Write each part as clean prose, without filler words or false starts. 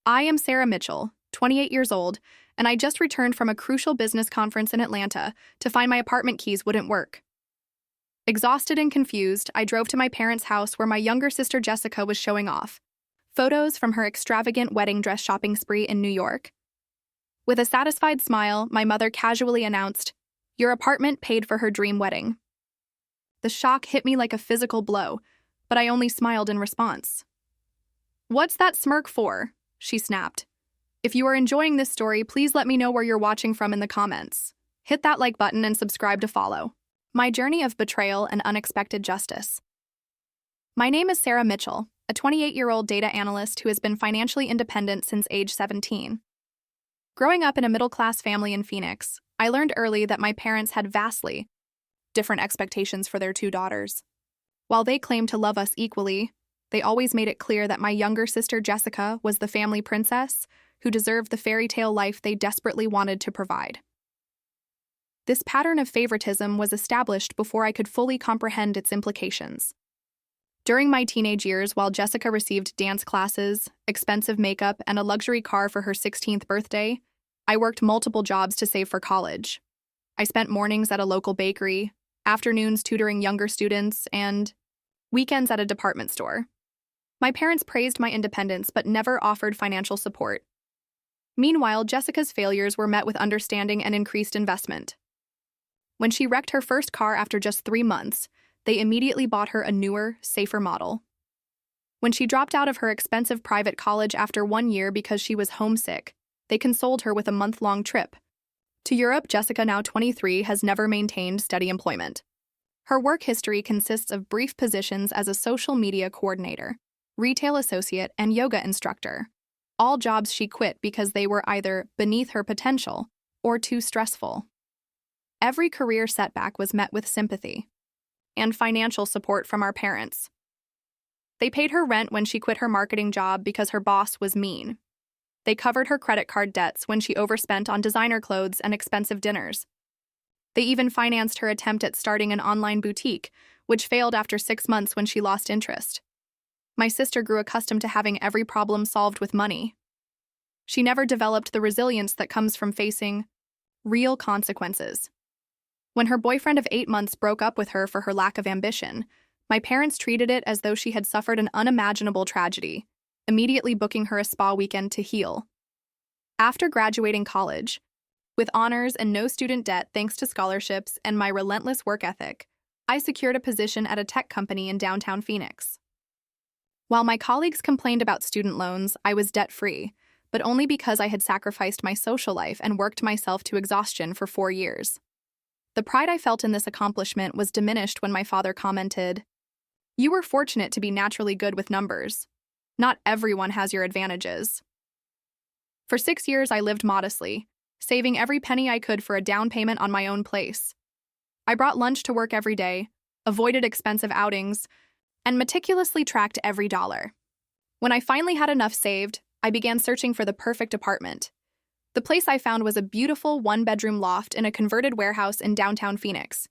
I am Sarah Mitchell, 28 years old, and I just returned from a crucial business conference in Atlanta to find my apartment keys wouldn't work. Exhausted and confused, I drove to my parents' house where my younger sister Jessica was showing off photos from her extravagant wedding dress shopping spree in New York. With a satisfied smile, my mother casually announced, "Your apartment paid for her dream wedding." The shock hit me like a physical blow, but I only smiled in response. "What's that smirk for?" she snapped. "If you are enjoying this story, please let me know where you're watching from in the comments. Hit that like button and subscribe to follow. My journey of betrayal and unexpected justice. My name is Sarah Mitchell, a 28-year-old data analyst who has been financially independent since age 17. Growing up in a middle-class family in Phoenix, I learned early that my parents had vastly different expectations for their two daughters. While they claimed to love us equally, they always made it clear that my younger sister Jessica was the family princess who deserved the fairy tale life they desperately wanted to provide. This pattern of favoritism was established before I could fully comprehend its implications. During my teenage years, while Jessica received dance classes, expensive makeup, and a luxury car for her 16th birthday, I worked multiple jobs to save for college. I spent mornings at a local bakery, afternoons tutoring younger students, and weekends at a department store. My parents praised my independence but never offered financial support. Meanwhile, Jessica's failures were met with understanding and increased investment. When she wrecked her first car after just 3 months, they immediately bought her a newer, safer model. When she dropped out of her expensive private college after 1 year because she was homesick, they consoled her with a month-long trip. To Europe, Jessica, now 23, has never maintained steady employment. Her work history consists of brief positions as a social media coordinator, retail associate, and yoga instructor, all jobs she quit because they were either beneath her potential or too stressful. Every career setback was met with sympathy and financial support from our parents. They paid her rent when she quit her marketing job because her boss was mean. They covered her credit card debts when she overspent on designer clothes and expensive dinners. They even financed her attempt at starting an online boutique, which failed after 6 months when she lost interest. My sister grew accustomed to having every problem solved with money. She never developed the resilience that comes from facing real consequences. When her boyfriend of 8 months broke up with her for her lack of ambition, my parents treated it as though she had suffered an unimaginable tragedy, immediately booking her a spa weekend to heal. After graduating college, with honors and no student debt thanks to scholarships and my relentless work ethic, I secured a position at a tech company in downtown Phoenix. While my colleagues complained about student loans, I was debt-free, but only because I had sacrificed my social life and worked myself to exhaustion for 4 years. The pride I felt in this accomplishment was diminished when my father commented, "You were fortunate to be naturally good with numbers. Not everyone has your advantages." For 6 years, I lived modestly, saving every penny I could for a down payment on my own place. I brought lunch to work every day, avoided expensive outings, and meticulously tracked every dollar. When I finally had enough saved, I began searching for the perfect apartment. The place I found was a beautiful one-bedroom loft in a converted warehouse in downtown Phoenix.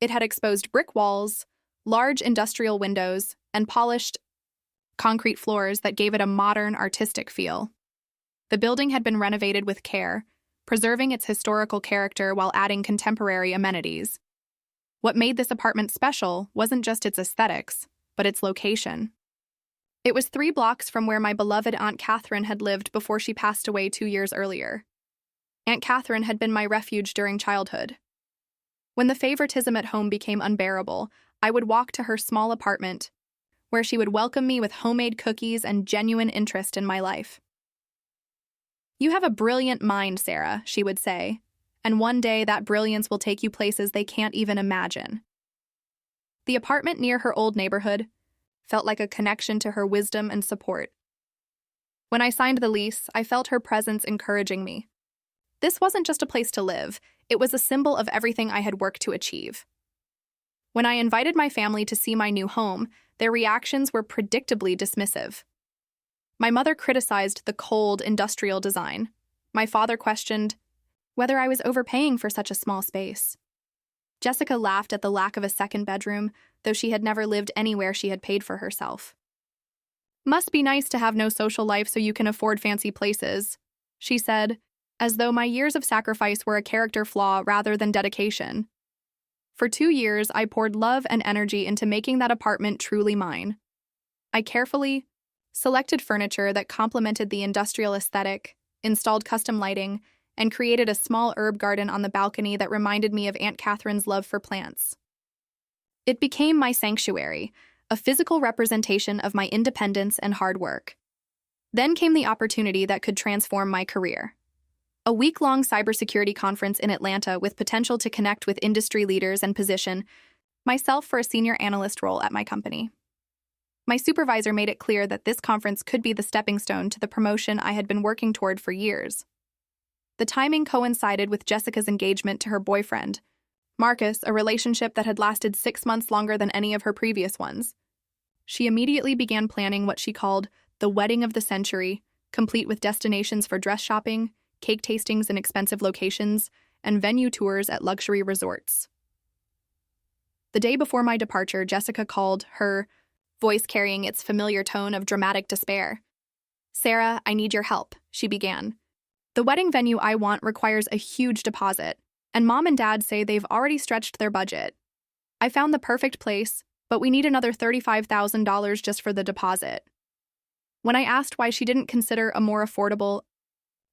It had exposed brick walls, large industrial windows, and polished concrete floors that gave it a modern, artistic feel. The building had been renovated with care, preserving its historical character while adding contemporary amenities. What made this apartment special wasn't just its aesthetics, but its location. It was 3 blocks from where my beloved Aunt Katherine had lived before she passed away 2 years earlier. Aunt Katherine had been my refuge during childhood. When the favoritism at home became unbearable, I would walk to her small apartment, where she would welcome me with homemade cookies and genuine interest in my life. "You have a brilliant mind, Sarah," she would say, "and one day that brilliance will take you places they can't even imagine." The apartment near her old neighborhood felt like a connection to her wisdom and support. When I signed the lease, I felt her presence encouraging me. This wasn't just a place to live, it was a symbol of everything I had worked to achieve. When I invited my family to see my new home, their reactions were predictably dismissive. My mother criticized the cold, industrial design. My father questioned whether I was overpaying for such a small space. Jessica laughed at the lack of a second bedroom, though she had never lived anywhere she had paid for herself. Must be nice to have no social life so you can afford fancy places, she said, as though my years of sacrifice were a character flaw rather than dedication. For 2 years, I poured love and energy into making that apartment truly mine. I carefully selected furniture that complemented the industrial aesthetic, installed custom lighting, and created a small herb garden on the balcony that reminded me of Aunt Katherine's love for plants. It became my sanctuary, a physical representation of my independence and hard work. Then came the opportunity that could transform my career. A week-long cybersecurity conference in Atlanta with potential to connect with industry leaders and position myself for a senior analyst role at my company. My supervisor made it clear that this conference could be the stepping stone to the promotion I had been working toward for years. The timing coincided with Jessica's engagement to her boyfriend, Marcus, a relationship that had lasted 6 months longer than any of her previous ones. She immediately began planning what she called the wedding of the century, complete with destinations for dress shopping, cake tastings in expensive locations, and venue tours at luxury resorts. The day before my departure, Jessica called, her voice carrying its familiar tone of dramatic despair. "Sarah, I need your help," she began. "The wedding venue I want requires a huge deposit, and Mom and Dad say they've already stretched their budget. I found the perfect place, but we need another $35,000 just for the deposit." When I asked why she didn't consider a more affordable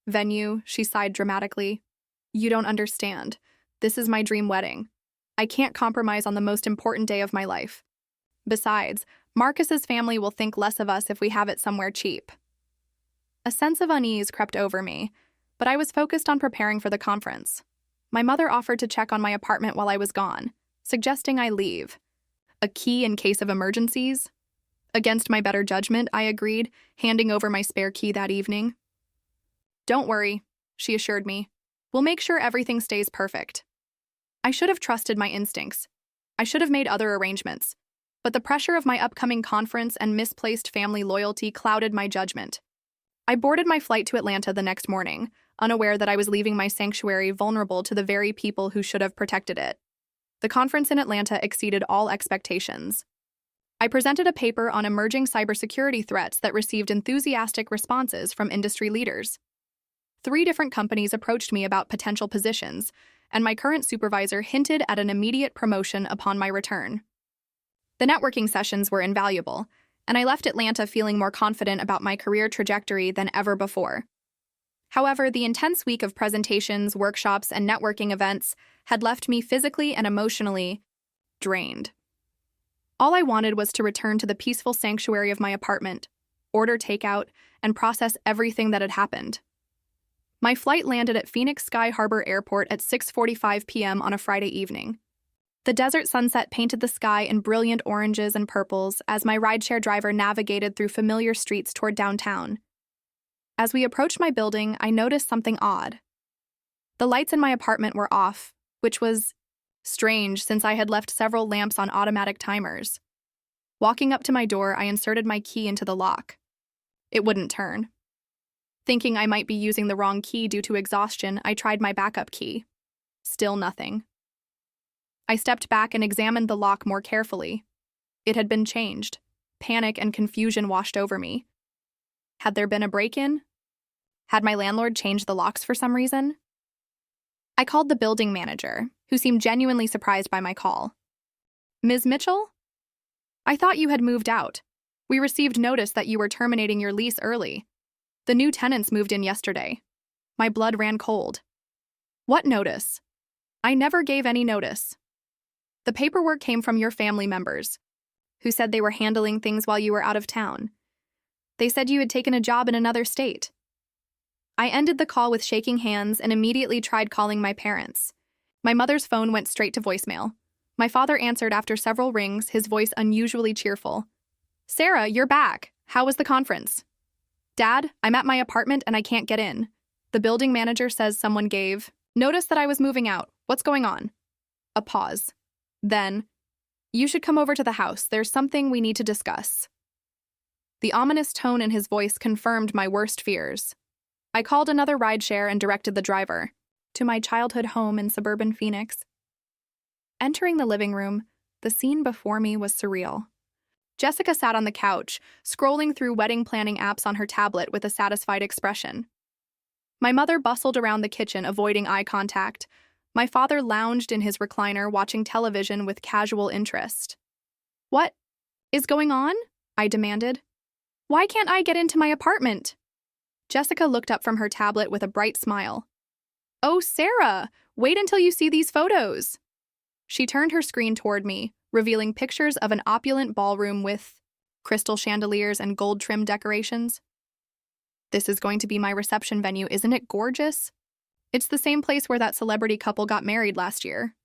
venue, she sighed dramatically. "You don't understand. This is my dream wedding. I can't compromise on the most important day of my life. Besides, Marcus's family will think less of us if we have it somewhere cheap." A sense of unease crept over me, but I was focused on preparing for the conference. My mother offered to check on my apartment while I was gone, suggesting I leave. A key in case of emergencies? Against my better judgment, I agreed, handing over my spare key that evening. "Don't worry," she assured me. "We'll make sure everything stays perfect." I should have trusted my instincts. I should have made other arrangements. But the pressure of my upcoming conference and misplaced family loyalty clouded my judgment. I boarded my flight to Atlanta the next morning, unaware that I was leaving my sanctuary vulnerable to the very people who should have protected it. The conference in Atlanta exceeded all expectations. I presented a paper on emerging cybersecurity threats that received enthusiastic responses from industry leaders. 3 different companies approached me about potential positions, and my current supervisor hinted at an immediate promotion upon my return. The networking sessions were invaluable, and I left Atlanta feeling more confident about my career trajectory than ever before. However, the intense week of presentations, workshops, and networking events had left me physically and emotionally drained. All I wanted was to return to the peaceful sanctuary of my apartment, order takeout, and process everything that had happened. My flight landed at Phoenix Sky Harbor Airport at 6:45 p.m. on a Friday evening. The desert sunset painted the sky in brilliant oranges and purples as my rideshare driver navigated through familiar streets toward downtown. As we approached my building, I noticed something odd. The lights in my apartment were off, which was strange since I had left several lamps on automatic timers. Walking up to my door, I inserted my key into the lock. It wouldn't turn. Thinking I might be using the wrong key due to exhaustion, I tried my backup key. Still nothing. I stepped back and examined the lock more carefully. It had been changed. Panic and confusion washed over me. Had there been a break-in? Had my landlord changed the locks for some reason? I called the building manager, who seemed genuinely surprised by my call. "Ms. Mitchell? I thought you had moved out. We received notice that you were terminating your lease early. The new tenants moved in yesterday." My blood ran cold. "What notice? I never gave any notice." "The paperwork came from your family members, who said they were handling things while you were out of town. They said you had taken a job in another state." I ended the call with shaking hands and immediately tried calling my parents. My mother's phone went straight to voicemail. My father answered after several rings, his voice unusually cheerful. "Sarah, you're back. How was the conference?" "Dad, I'm at my apartment and I can't get in. The building manager says someone gave notice that I was moving out. What's going on?" A pause. Then, "You should come over to the house. There's something we need to discuss." The ominous tone in his voice confirmed my worst fears. I called another rideshare and directed the driver to my childhood home in suburban Phoenix. Entering the living room, the scene before me was surreal. Jessica sat on the couch, scrolling through wedding planning apps on her tablet with a satisfied expression. My mother bustled around the kitchen, avoiding eye contact. My father lounged in his recliner, watching television with casual interest. "What is going on?" I demanded. "Why can't I get into my apartment?" Jessica looked up from her tablet with a bright smile. "Oh, Sarah, wait until you see these photos." She turned her screen toward me, revealing pictures of an opulent ballroom with crystal chandeliers and gold-trimmed decorations. "This is going to be my reception venue, isn't it gorgeous? It's the same place where that celebrity couple got married last year."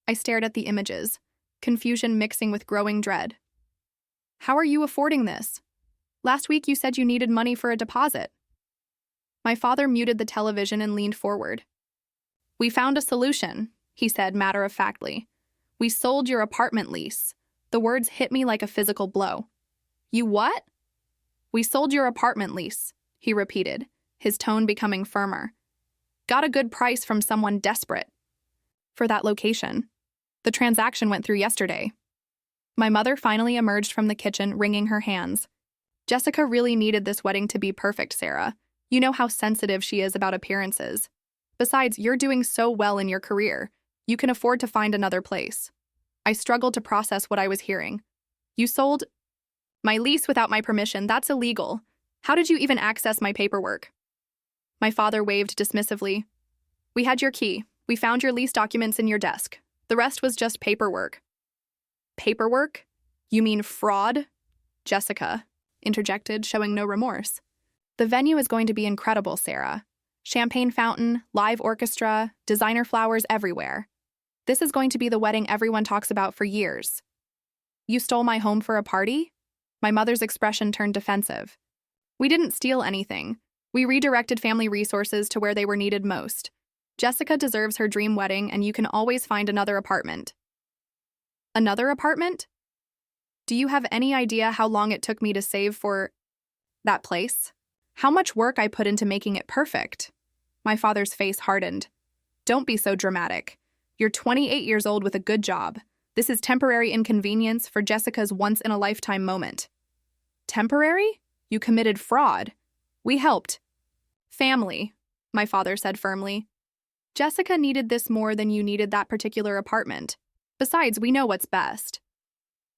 I stared at the images, confusion mixing with growing dread. "How are you affording this? Last week you said you needed money for a deposit." My father muted the television and leaned forward. "We found a solution," he said matter-of-factly. "We sold your apartment lease." The words hit me like a physical blow. "You what?" "We sold your apartment lease," he repeated, his tone becoming firmer. "Got a good price from someone desperate for that location. The transaction went through yesterday." My mother finally emerged from the kitchen, wringing her hands. "Jessica really needed this wedding to be perfect, Sarah. You know how sensitive she is about appearances. Besides, you're doing so well in your career. You can afford to find another place." I struggled to process what I was hearing. "You sold my lease without my permission. That's illegal. How did you even access my paperwork?" My father waved dismissively. "We had your key. We found your lease documents in your desk. The rest was just paperwork." "Paperwork? You mean fraud?" Jessica interjected, showing no remorse. "The venue is going to be incredible, Sarah. Champagne fountain, live orchestra, designer flowers everywhere. This is going to be the wedding everyone talks about for years." "You stole my home for a party?" My mother's expression turned defensive. "We didn't steal anything. We redirected family resources to where they were needed most. Jessica deserves her dream wedding, and you can always find another apartment." "Another apartment? Do you have any idea how long it took me to save for that place? How much work I put into making it perfect?" My father's face hardened. "Don't be so dramatic. You're 28 years old with a good job. This is temporary inconvenience for Jessica's once-in-a-lifetime moment." "Temporary? You committed fraud. We helped." "Family," my father said firmly. "Jessica needed this more than you needed that particular apartment. Besides, we know what's best."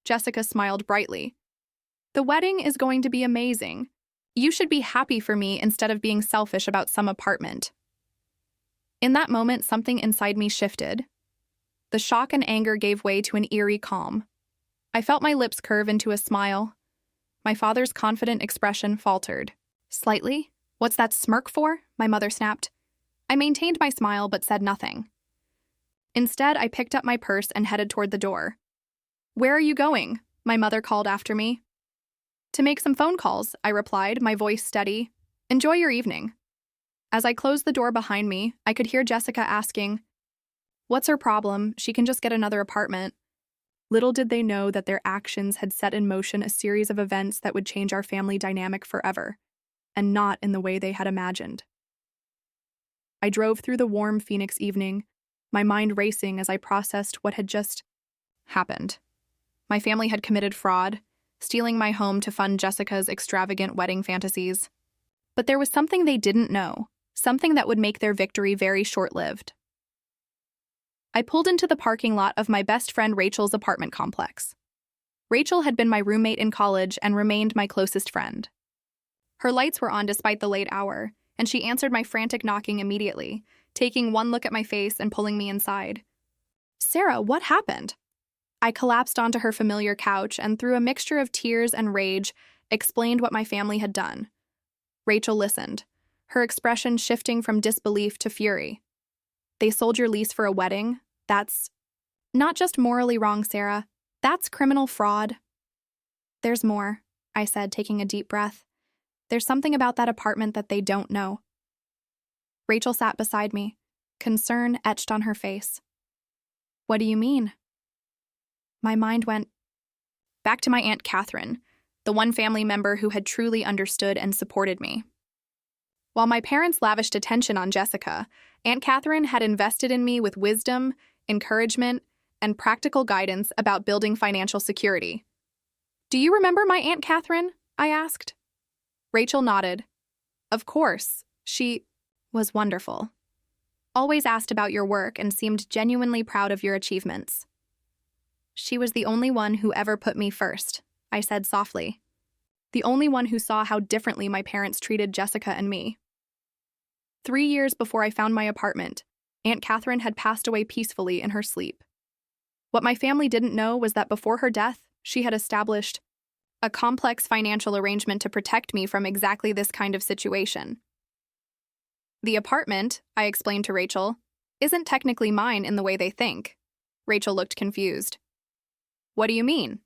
Jessica smiled brightly. "The wedding is going to be amazing. You should be happy for me instead of being selfish about some apartment." In that moment, something inside me shifted. The shock and anger gave way to an eerie calm. I felt my lips curve into a smile. My father's confident expression faltered. "Slightly? What's that smirk for?" my mother snapped. I maintained my smile but said nothing. Instead, I picked up my purse and headed toward the door. "Where are you going?" my mother called after me. "To make some phone calls," I replied, my voice steady. "Enjoy your evening." As I closed the door behind me, I could hear Jessica asking, "What's her problem? She can just get another apartment." Little did they know that their actions had set in motion a series of events that would change our family dynamic forever, and not in the way they had imagined. I drove through the warm Phoenix evening, my mind racing as I processed what had just happened. My family had committed fraud, stealing my home to fund Jessica's extravagant wedding fantasies. But there was something they didn't know, something that would make their victory very short-lived. I pulled into the parking lot of my best friend Rachel's apartment complex. Rachel had been my roommate in college and remained my closest friend. Her lights were on despite the late hour, and she answered my frantic knocking immediately, taking one look at my face and pulling me inside. "Sarah, what happened?" I collapsed onto her familiar couch and, through a mixture of tears and rage, explained what my family had done. Rachel listened, her expression shifting from disbelief to fury. "They sold your lease for a wedding? That's not just morally wrong, Sarah. That's criminal fraud." "There's more," I said, taking a deep breath. "There's something about that apartment that they don't know." Rachel sat beside me, concern etched on her face. "What do you mean?" My mind went back to my Aunt Katherine, the one family member who had truly understood and supported me. While my parents lavished attention on Jessica, Aunt Katherine had invested in me with wisdom, encouragement, and practical guidance about building financial security. Do you remember my Aunt Katherine? I asked. Rachel nodded. Of course, she was wonderful. Always asked about your work and seemed genuinely proud of your achievements. She was the only one who ever put me first, I said softly. The only one who saw how differently my parents treated Jessica and me. 3 years before I found my apartment, Aunt Katherine had passed away peacefully in her sleep. What my family didn't know was that before her death, she had established a complex financial arrangement to protect me from exactly this kind of situation. The apartment, I explained to Rachel, isn't technically mine in the way they think. Rachel looked confused. What do you mean?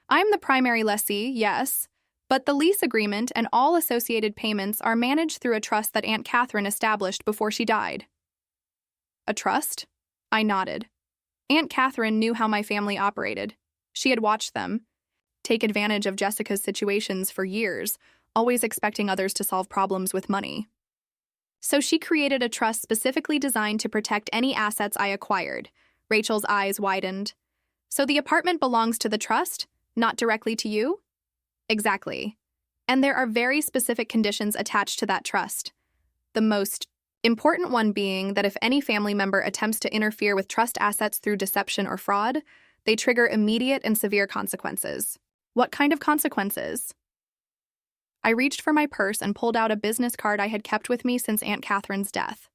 I'm the primary lessee, yes, but the lease agreement and all associated payments are managed through a trust that Aunt Katherine established before she died. A trust? I nodded. Aunt Katherine knew how my family operated. She had watched them take advantage of Jessica's situations for years, always expecting others to solve problems with money. So she created a trust specifically designed to protect any assets I acquired. Rachel's eyes widened. So the apartment belongs to the trust, not directly to you? Exactly. And there are very specific conditions attached to that trust. The most important one being that if any family member attempts to interfere with trust assets through deception or fraud, they trigger immediate and severe consequences. What kind of consequences? I reached for my purse and pulled out a business card I had kept with me since Aunt Katherine's death.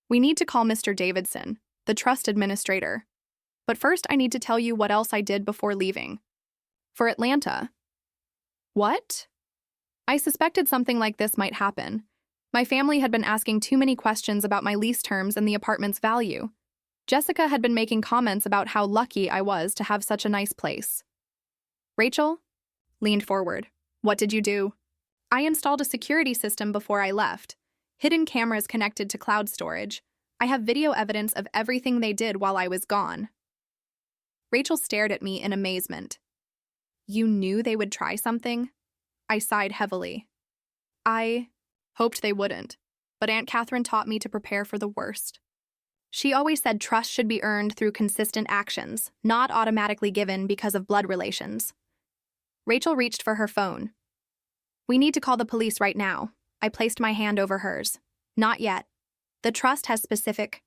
We need to call Mr. Davidson, the trust administrator. But first I need to tell you what else I did before leaving. For Atlanta. What? I suspected something like this might happen. My family had been asking too many questions about my lease terms and the apartment's value. Jessica had been making comments about how lucky I was to have such a nice place. Rachel leaned forward. What did you do? I installed a security system before I left. Hidden cameras connected to cloud storage. I have video evidence of everything they did while I was gone. Rachel stared at me in amazement. You knew they would try something? I sighed heavily. I hoped they wouldn't, but Aunt Katherine taught me to prepare for the worst. She always said trust should be earned through consistent actions, not automatically given because of blood relations. Rachel reached for her phone. We need to call the police right now. I placed my hand over hers. Not yet. The trust has specific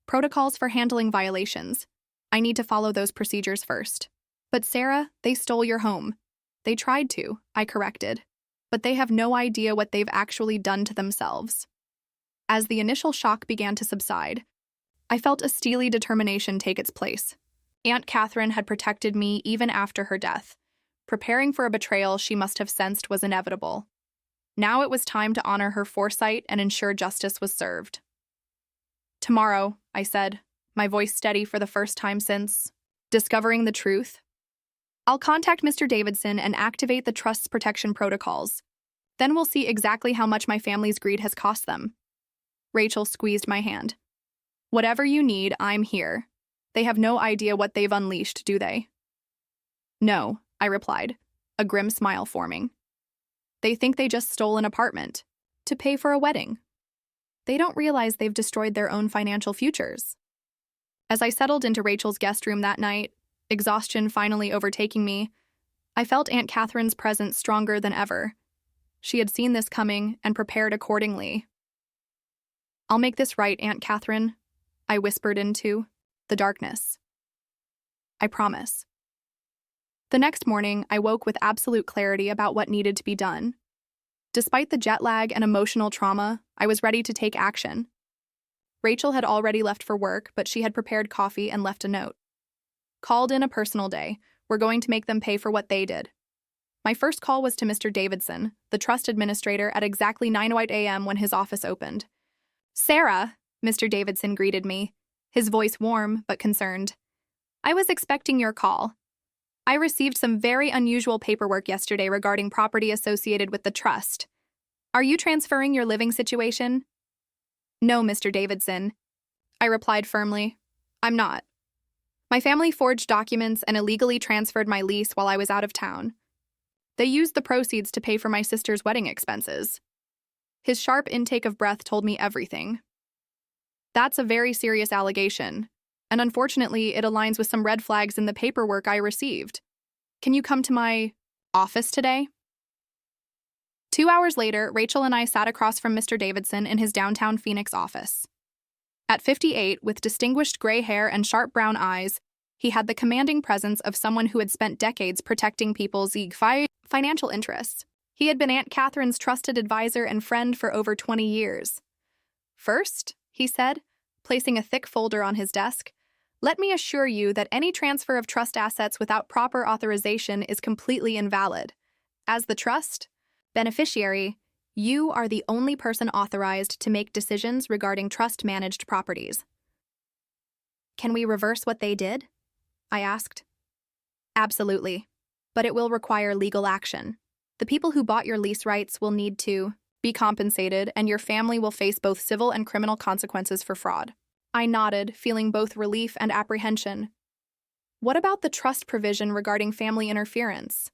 protocols for handling violations. I need to follow those procedures first. But Sarah, they stole your home. They tried to, I corrected. But they have no idea what they've actually done to themselves. As the initial shock began to subside, I felt a steely determination take its place. Aunt Katherine had protected me even after her death. Preparing for a betrayal she must have sensed was inevitable. Now it was time to honor her foresight and ensure justice was served. Tomorrow, I said, my voice steady for the first time since discovering the truth. I'll contact Mr. Davidson and activate the trust's protection protocols. Then we'll see exactly how much my family's greed has cost them. Rachel squeezed my hand. Whatever you need, I'm here. They have no idea what they've unleashed, do they? No, I replied, a grim smile forming. They think they just stole an apartment to pay for a wedding. They don't realize they've destroyed their own financial futures. As I settled into Rachel's guest room that night, exhaustion finally overtaking me, I felt Aunt Katherine's presence stronger than ever. She had seen this coming and prepared accordingly. I'll make this right, Aunt Katherine, I whispered into the darkness. I promise. The next morning, I woke with absolute clarity about what needed to be done. Despite the jet lag and emotional trauma, I was ready to take action. Rachel had already left for work, but she had prepared coffee and left a note. Called in a personal day. We're going to make them pay for what they did. My first call was to Mr. Davidson, the trust administrator, at exactly 9:08 a.m. when his office opened. Sarah, Mr. Davidson greeted me, his voice warm but concerned. I was expecting your call. I received some very unusual paperwork yesterday regarding property associated with the trust. Are you transferring your living situation? No, Mr. Davidson, I replied firmly. I'm not. My family forged documents and illegally transferred my lease while I was out of town. They used the proceeds to pay for my sister's wedding expenses. His sharp intake of breath told me everything. That's a very serious allegation, and unfortunately, it aligns with some red flags in the paperwork I received. Can you come to my office today? 2 hours later, Rachel and I sat across from Mr. Davidson in his downtown Phoenix office. At 58, with distinguished gray hair and sharp brown eyes, he had the commanding presence of someone who had spent decades protecting people's financial interests. He had been Aunt Katherine's trusted advisor and friend for over 20 years. First, he said, placing a thick folder on his desk, let me assure you that any transfer of trust assets without proper authorization is completely invalid. As the trust beneficiary, you are the only person authorized to make decisions regarding trust-managed properties. Can we reverse what they did? I asked. Absolutely, but it will require legal action. The people who bought your lease rights will need to be compensated, and your family will face both civil and criminal consequences for fraud. I nodded, feeling both relief and apprehension. What about the trust provision regarding family interference?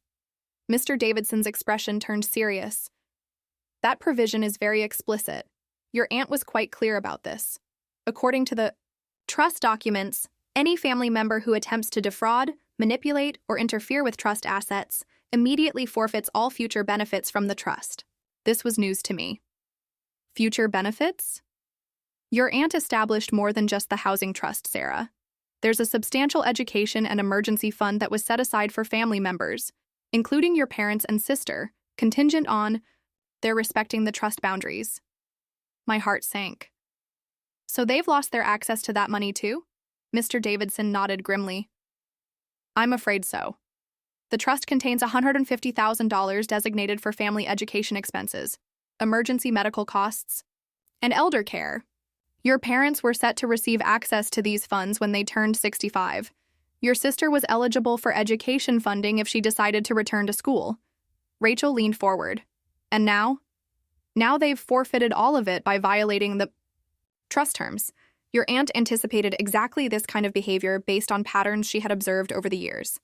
Mr. Davidson's expression turned serious. That provision is very explicit. Your aunt was quite clear about this. According to the trust documents, any family member who attempts to defraud, manipulate, or interfere with trust assets immediately forfeits all future benefits from the trust. This was news to me. Future benefits? Your aunt established more than just the housing trust, Sarah. There's a substantial education and emergency fund that was set aside for family members, including your parents and sister, contingent on their respecting the trust boundaries. My heart sank. So they've lost their access to that money too? Mr. Davidson nodded grimly. I'm afraid so. The trust contains $150,000 designated for family education expenses, emergency medical costs, and elder care. Your parents were set to receive access to these funds when they turned 65. Your sister was eligible for education funding if she decided to return to school. Rachel leaned forward. And now? Now they've forfeited all of it by violating the trust terms. Your aunt anticipated exactly this kind of behavior based on patterns she had observed over the years.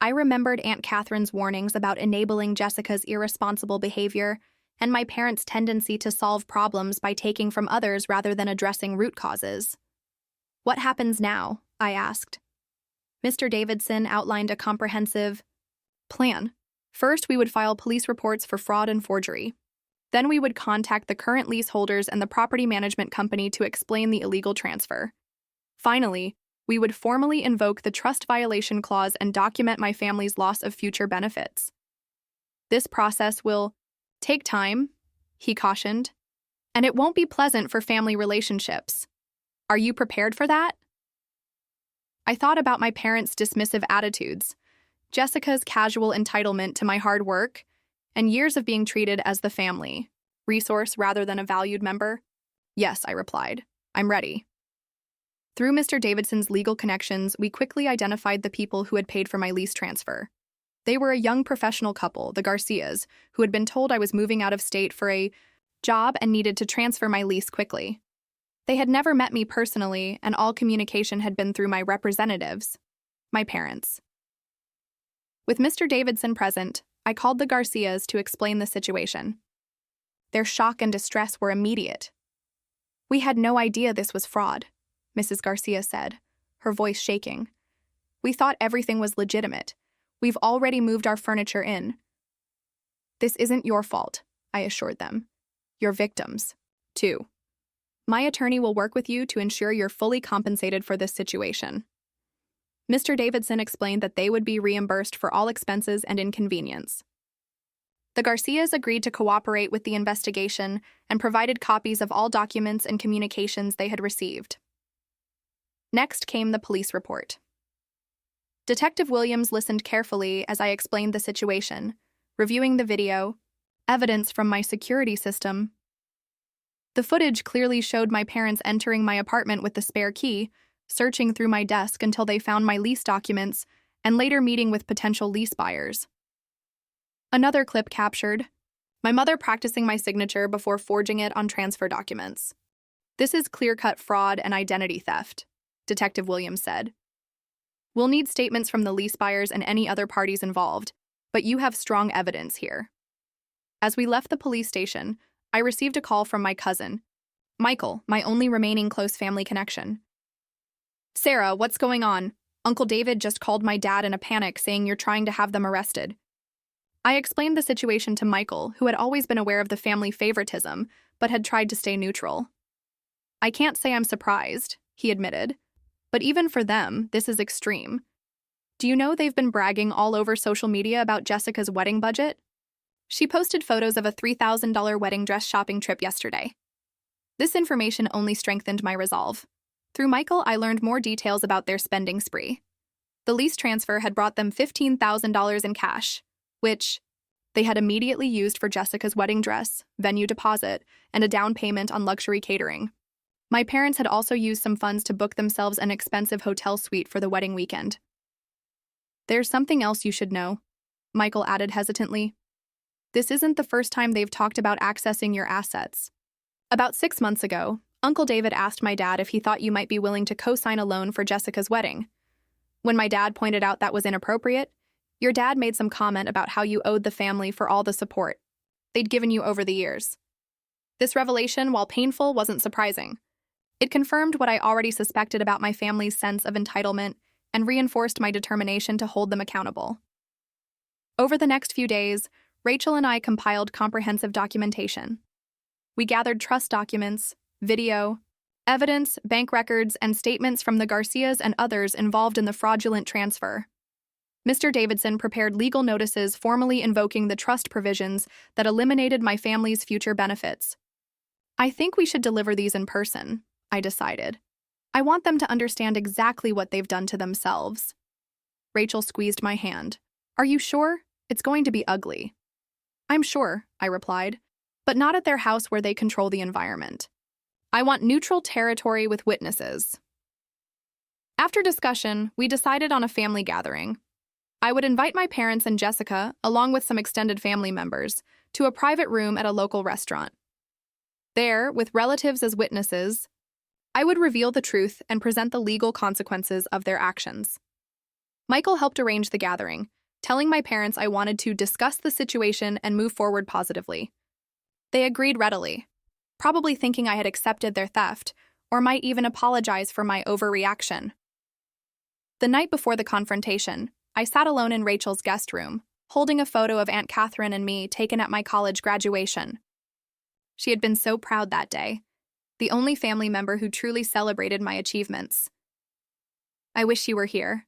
I remembered Aunt Katherine's warnings about enabling Jessica's irresponsible behavior and my parents' tendency to solve problems by taking from others rather than addressing root causes. What happens now? I asked. Mr. Davidson outlined a comprehensive plan. First, we would file police reports for fraud and forgery. Then we would contact the current leaseholders and the property management company to explain the illegal transfer. Finally, we would formally invoke the trust violation clause and document my family's loss of future benefits. This process will take time, he cautioned, and it won't be pleasant for family relationships. Are you prepared for that? I thought about my parents' dismissive attitudes, Jessica's casual entitlement to my hard work, and years of being treated as the family resource rather than a valued member. Yes, I replied. I'm ready. Through Mr. Davidson's legal connections, we quickly identified the people who had paid for my lease transfer. They were a young professional couple, the Garcias, who had been told I was moving out of state for a job and needed to transfer my lease quickly. They had never met me personally, and all communication had been through my representatives, my parents. With Mr. Davidson present, I called the Garcias to explain the situation. Their shock and distress were immediate. We had no idea this was fraud, Mrs. Garcia said, her voice shaking. We thought everything was legitimate. We've already moved our furniture in. This isn't your fault, I assured them. You're victims, too. My attorney will work with you to ensure you're fully compensated for this situation. Mr. Davidson explained that they would be reimbursed for all expenses and inconvenience. The Garcias agreed to cooperate with the investigation and provided copies of all documents and communications they had received. Next came the police report. Detective Williams listened carefully as I explained the situation, reviewing the video, evidence from my security system. The footage clearly showed my parents entering my apartment with the spare key, searching through my desk until they found my lease documents, and later meeting with potential lease buyers. Another clip captured my mother practicing my signature before forging it on transfer documents. This is clear-cut fraud and identity theft, Detective Williams said. We'll need statements from the lease buyers and any other parties involved, but you have strong evidence here. As we left the police station, I received a call from my cousin, Michael, my only remaining close family connection. Sarah, what's going on? Uncle David just called my dad in a panic saying you're trying to have them arrested. I explained the situation to Michael, who had always been aware of the family favoritism, but had tried to stay neutral. I can't say I'm surprised, he admitted. But even for them, this is extreme. Do you know they've been bragging all over social media about Jessica's wedding budget? She posted photos of a $3,000 wedding dress shopping trip yesterday. This information only strengthened my resolve. Through Michael, I learned more details about their spending spree. The lease transfer had brought them $15,000 in cash, which they had immediately used for Jessica's wedding dress, venue deposit, and a down payment on luxury catering. My parents had also used some funds to book themselves an expensive hotel suite for the wedding weekend. There's something else you should know, Michael added hesitantly. This isn't the first time they've talked about accessing your assets. About 6 months ago, Uncle David asked my dad if he thought you might be willing to co-sign a loan for Jessica's wedding. When my dad pointed out that was inappropriate, your dad made some comment about how you owed the family for all the support they'd given you over the years. This revelation, while painful, wasn't surprising. It confirmed what I already suspected about my family's sense of entitlement and reinforced my determination to hold them accountable. Over the next few days, Rachel and I compiled comprehensive documentation. We gathered trust documents, video, evidence, bank records, and statements from the Garcias and others involved in the fraudulent transfer. Mr. Davidson prepared legal notices formally invoking the trust provisions that eliminated my family's future benefits. I think we should deliver these in person, I decided. I want them to understand exactly what they've done to themselves. Rachel squeezed my hand. Are you sure? It's going to be ugly. I'm sure, I replied, but not at their house where they control the environment. I want neutral territory with witnesses. After discussion, we decided on a family gathering. I would invite my parents and Jessica, along with some extended family members, to a private room at a local restaurant. There, with relatives as witnesses, I would reveal the truth and present the legal consequences of their actions. Michael helped arrange the gathering, telling my parents I wanted to discuss the situation and move forward positively. They agreed readily, probably thinking I had accepted their theft, or might even apologize for my overreaction. The night before the confrontation, I sat alone in Rachel's guest room, holding a photo of Aunt Katherine and me taken at my college graduation. She had been so proud that day, the only family member who truly celebrated my achievements. I wish you were here,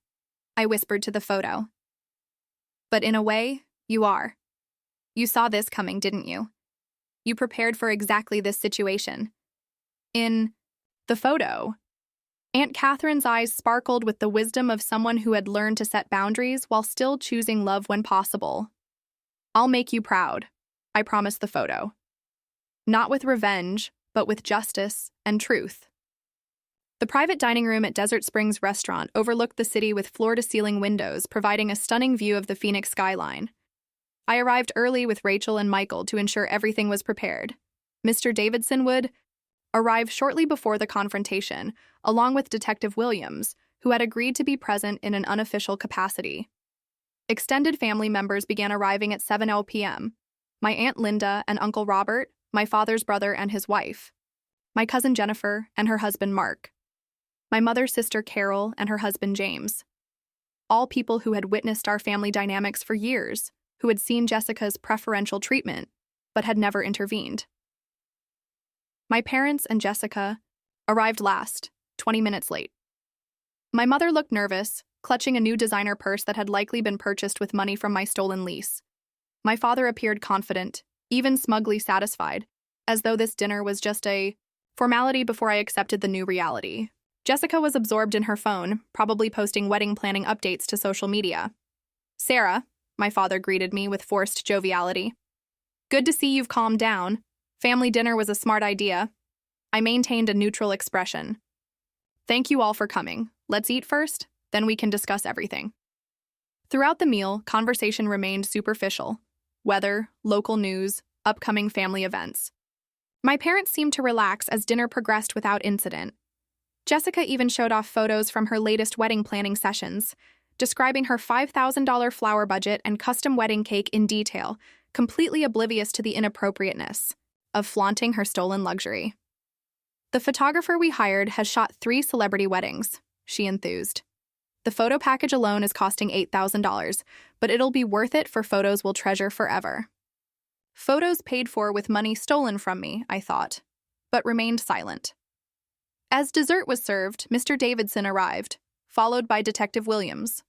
I whispered to the photo. But in a way, you are. You saw this coming, didn't you? You prepared for exactly this situation. In the photo, Aunt Katherine's eyes sparkled with the wisdom of someone who had learned to set boundaries while still choosing love when possible. I'll make you proud, I promised the photo. Not with revenge, but with justice and truth. The private dining room at Desert Springs Restaurant overlooked the city with floor-to-ceiling windows, providing a stunning view of the Phoenix skyline. I arrived early with Rachel and Michael to ensure everything was prepared. Mr. Davidson would arrive shortly before the confrontation, along with Detective Williams, who had agreed to be present in an unofficial capacity. Extended family members began arriving at 7 p.m. My Aunt Linda and Uncle Robert, my father's brother and his wife, my cousin Jennifer and her husband Mark, my mother's sister Carol and her husband James. All people who had witnessed our family dynamics for years, who had seen Jessica's preferential treatment, but had never intervened. My parents and Jessica arrived last, 20 minutes late. My mother looked nervous, clutching a new designer purse that had likely been purchased with money from my stolen lease. My father appeared confident, even smugly satisfied, as though this dinner was just a formality before I accepted the new reality. Jessica was absorbed in her phone, probably posting wedding planning updates to social media. Sarah, my father greeted me with forced joviality. Good to see you've calmed down. Family dinner was a smart idea. I maintained a neutral expression. Thank you all for coming. Let's eat first, then we can discuss everything. Throughout the meal, conversation remained superficial. Weather, local news, upcoming family events. My parents seemed to relax as dinner progressed without incident. Jessica even showed off photos from her latest wedding planning sessions, describing her $5,000 flower budget and custom wedding cake in detail, completely oblivious to the inappropriateness of flaunting her stolen luxury. The photographer we hired has shot 3 celebrity weddings, she enthused. The photo package alone is costing $8,000, but it'll be worth it for photos we'll treasure forever. Photos paid for with money stolen from me, I thought, but remained silent. As dessert was served, Mr. Davidson arrived, followed by Detective Williams.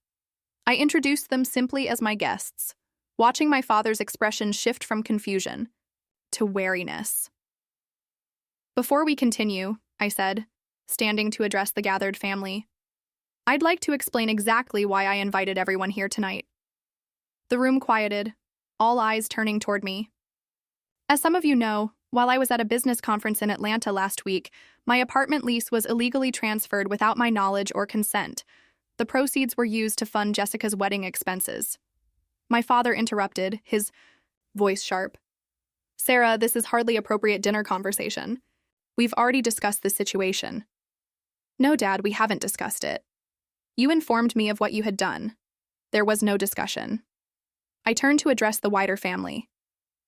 I introduced them simply as my guests, watching my father's expression shift from confusion to wariness. Before we continue, I said, standing to address the gathered family, I'd like to explain exactly why I invited everyone here tonight. The room quieted, all eyes turning toward me. As some of you know, while I was at a business conference in Atlanta last week, my apartment lease was illegally transferred without my knowledge or consent. The proceeds were used to fund Jessica's wedding expenses. My father interrupted, his voice sharp. Sarah, this is hardly appropriate dinner conversation. We've already discussed this situation. No, Dad, we haven't discussed it. You informed me of what you had done. There was no discussion. I turned to address the wider family.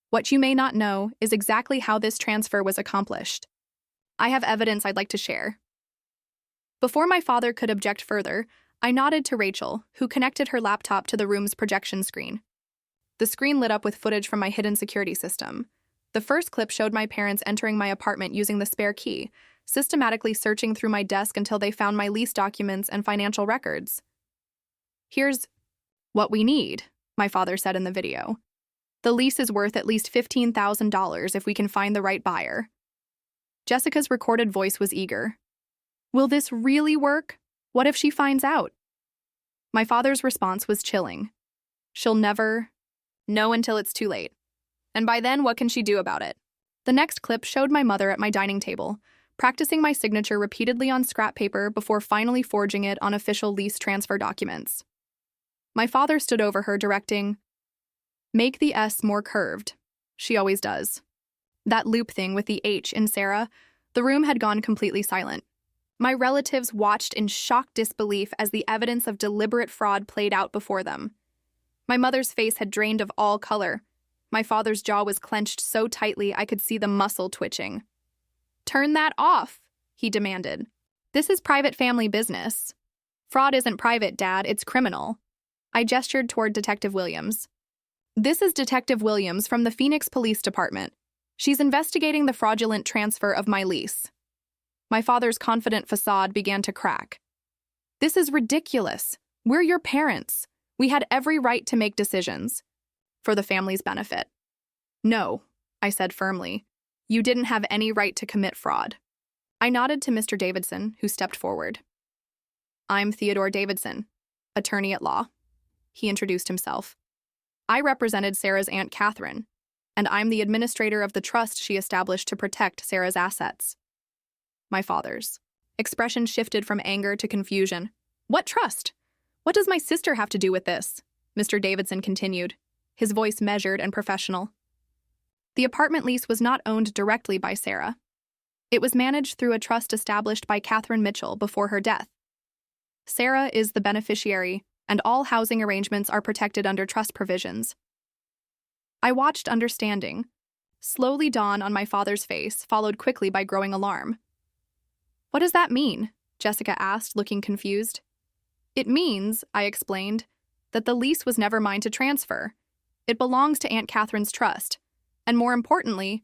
What you may not know is exactly how this transfer was accomplished. I have evidence I'd like to share. Before my father could object further, I nodded to Rachel, who connected her laptop to the room's projection screen. The screen lit up with footage from my hidden security system. The first clip showed my parents entering my apartment using the spare key, systematically searching through my desk until they found my lease documents and financial records. Here's what we need, my father said in the video. The lease is worth at least $15,000 if we can find the right buyer. Jessica's recorded voice was eager. Will this really work? What if she finds out? My father's response was chilling. She'll never know until it's too late. And by then, what can she do about it? The next clip showed my mother at my dining table, practicing my signature repeatedly on scrap paper before finally forging it on official lease transfer documents. My father stood over her, directing, "Make the S more curved." She always does. That loop thing with the H in Sarah, the room had gone completely silent. My relatives watched in shocked disbelief as the evidence of deliberate fraud played out before them. My mother's face had drained of all color. My father's jaw was clenched so tightly I could see the muscle twitching. "Turn that off," he demanded. "This is private family business." "Fraud isn't private, Dad, it's criminal." I gestured toward Detective Williams. "This is Detective Williams from the Phoenix Police Department. She's investigating the fraudulent transfer of my lease." My father's confident facade began to crack. "This is ridiculous. We're your parents. We had every right to make decisions for the family's benefit." "No," I said firmly. "You didn't have any right to commit fraud." I nodded to Mr. Davidson, who stepped forward. "I'm Theodore Davidson, attorney at law." He introduced himself. "I represented Sarah's Aunt Katherine, and I'm the administrator of the trust she established to protect Sarah's assets." My father's expression shifted from anger to confusion. "What trust? What does my sister have to do with this?" Mr. Davidson continued, his voice measured and professional. The apartment lease was not owned directly by Sarah. It was managed through a trust established by Catherine Mitchell before her death. Sarah is the beneficiary, and all housing arrangements are protected under trust provisions. I watched understanding slowly dawn on my father's face, followed quickly by growing alarm. "What does that mean?" Jessica asked, looking confused. "It means," I explained, "that the lease was never mine to transfer. It belongs to Aunt Katherine's trust. And more importantly,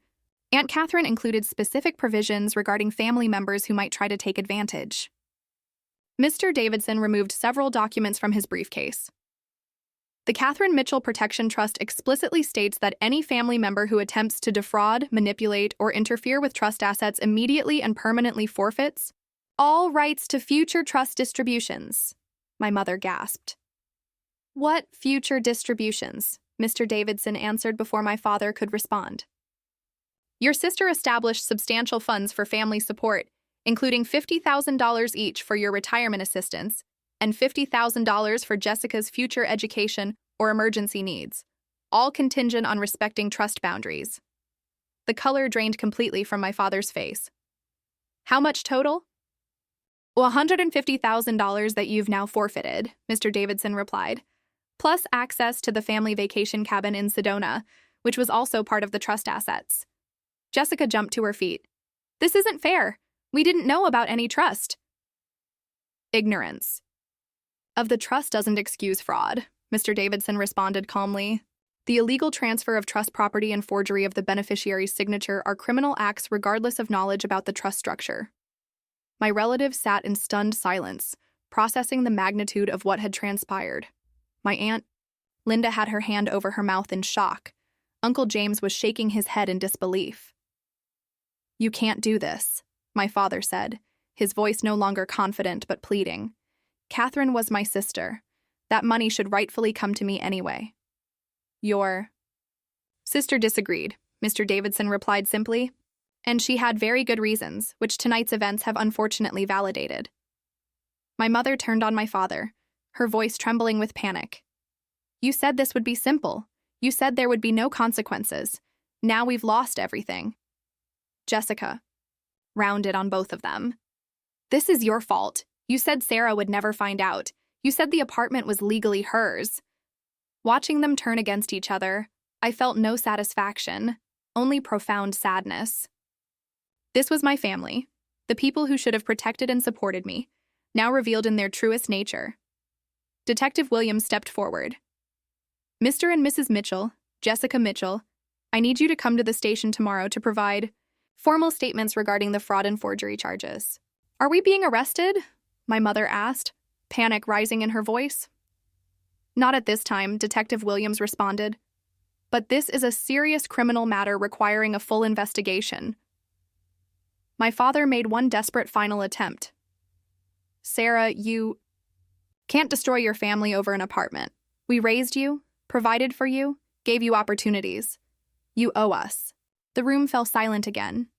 Aunt Katherine included specific provisions regarding family members who might try to take advantage." Mr. Davidson removed several documents from his briefcase. "The Catherine Mitchell Protection Trust explicitly states that any family member who attempts to defraud, manipulate, or interfere with trust assets immediately and permanently forfeits all rights to future trust distributions," my mother gasped. "What future distributions?" Mr. Davidson answered before my father could respond. "Your sister established substantial funds for family support, including $50,000 each for your retirement assistance and $50,000 for Jessica's future education or emergency needs, all contingent on respecting trust boundaries." The color drained completely from my father's face. "How much total?" "Well, $150,000 that you've now forfeited," Mr. Davidson replied, "plus access to the family vacation cabin in Sedona, which was also part of the trust assets." Jessica jumped to her feet. "This isn't fair. We didn't know about any trust." "Ignorance," Of the trust doesn't excuse fraud, Mr. Davidson responded calmly. The illegal transfer of trust property and forgery of the beneficiary's signature are criminal acts regardless of knowledge about the trust structure. My relative sat in stunned silence, processing the magnitude of what had transpired. My aunt, Linda, had her hand over her mouth in shock. Uncle James was shaking his head in disbelief. "You can't do this," my father said, his voice no longer confident but pleading. "Catherine was my sister. That money should rightfully come to me anyway." "Your sister disagreed," Mr. Davidson replied simply, "and she had very good reasons, which tonight's events have unfortunately validated." My mother turned on my father, her voice trembling with panic. "You said this would be simple. You said there would be no consequences. Now we've lost everything." Jessica rounded on both of them. "This is your fault. You said Sarah would never find out. You said the apartment was legally hers." Watching them turn against each other, I felt no satisfaction, only profound sadness. This was my family, the people who should have protected and supported me, now revealed in their truest nature. Detective Williams stepped forward. "Mr. and Mrs. Mitchell, Jessica Mitchell, I need you to come to the station tomorrow to provide formal statements regarding the fraud and forgery charges." "Are we being arrested?" my mother asked, panic rising in her voice. "Not at this time," Detective Williams responded. "But this is a serious criminal matter requiring a full investigation." My father made one desperate final attempt. "Sarah, you can't destroy your family over an apartment. We raised you, provided for you, gave you opportunities. You owe us." The room fell silent again,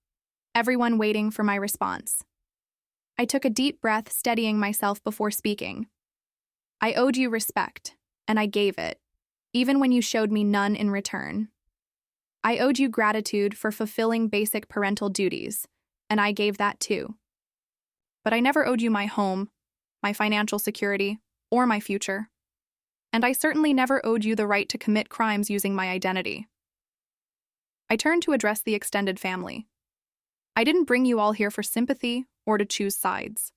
everyone waiting for my response. I took a deep breath, steadying myself before speaking. "I owed you respect, and I gave it, even when you showed me none in return. I owed you gratitude for fulfilling basic parental duties, and I gave that too. But I never owed you my home, my financial security, or my future. And I certainly never owed you the right to commit crimes using my identity." I turned to address the extended family. "I didn't bring you all here for sympathy or to choose sides.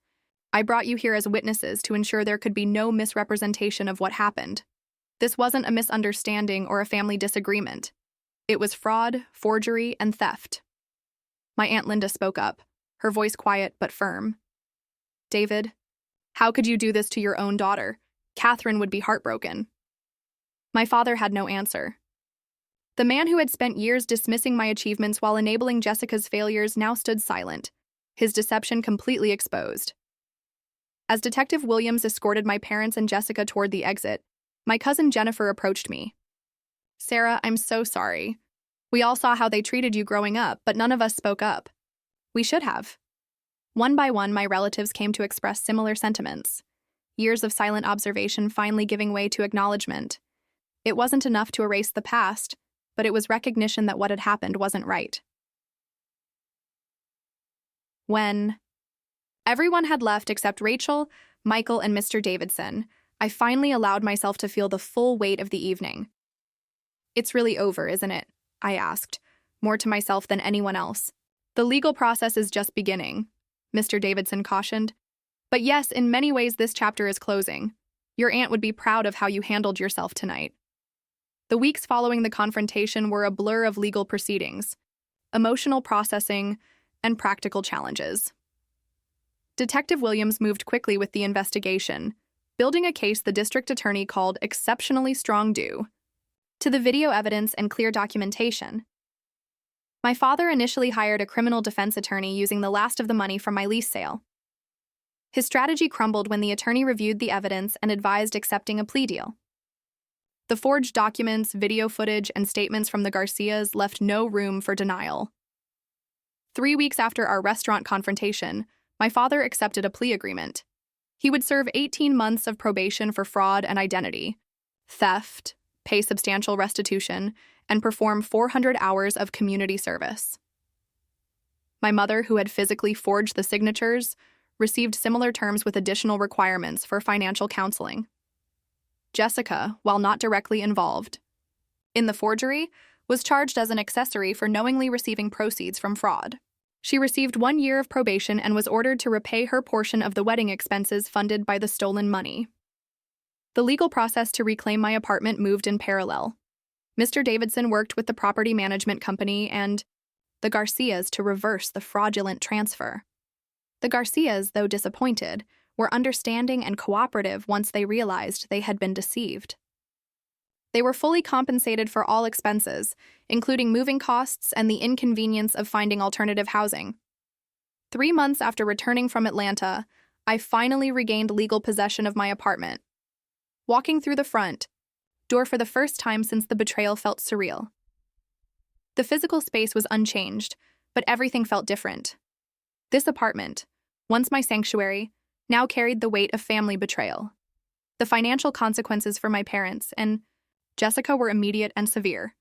I brought you here as witnesses to ensure there could be no misrepresentation of what happened. This wasn't a misunderstanding or a family disagreement. It was fraud, forgery, and theft." My Aunt Linda spoke up, her voice quiet but firm. "David, how could you do this to your own daughter? Catherine would be heartbroken." My father had no answer. The man who had spent years dismissing my achievements while enabling Jessica's failures now stood silent, his deception completely exposed. As Detective Williams escorted my parents and Jessica toward the exit, my cousin Jennifer approached me. "Sarah, I'm so sorry. We all saw how they treated you growing up, but none of us spoke up. We should have." One by one, my relatives came to express similar sentiments, years of silent observation finally giving way to acknowledgement. It wasn't enough to erase the past, but it was recognition that what had happened wasn't right. When everyone had left except Rachel, Michael, and Mr. Davidson, I finally allowed myself to feel the full weight of the evening. "It's really over, isn't it?" I asked, more to myself than anyone else. "The legal process is just beginning," Mr. Davidson cautioned. "But yes, in many ways this chapter is closing. Your aunt would be proud of how you handled yourself tonight." The weeks following the confrontation were a blur of legal proceedings, emotional processing, and practical challenges. Detective Williams moved quickly with the investigation, building a case the district attorney called exceptionally strong due to the video evidence and clear documentation. My father initially hired a criminal defense attorney using the last of the money from my lease sale. His strategy crumbled when the attorney reviewed the evidence and advised accepting a plea deal. The forged documents, video footage, and statements from the Garcias left no room for denial. 3 weeks after our restaurant confrontation, my father accepted a plea agreement. He would serve 18 months of probation for fraud and identity, theft, pay substantial restitution, and perform 400 hours of community service. My mother, who had physically forged the signatures, received similar terms with additional requirements for financial counseling. Jessica, while not directly involved in the forgery, was charged as an accessory for knowingly receiving proceeds from fraud. She received 1 year of probation and was ordered to repay her portion of the wedding expenses funded by the stolen money. The legal process to reclaim my apartment moved in parallel. Mr. Davidson worked with the property management company and the Garcias to reverse the fraudulent transfer. The Garcias, though disappointed, were understanding and cooperative once they realized they had been deceived. They were fully compensated for all expenses, including moving costs and the inconvenience of finding alternative housing. 3 months after returning from Atlanta, I finally regained legal possession of my apartment. Walking through the front door for the first time since the betrayal felt surreal. The physical space was unchanged, but everything felt different. This apartment, once my sanctuary, now carried the weight of family betrayal. The financial consequences for my parents and Jessica were immediate and severe.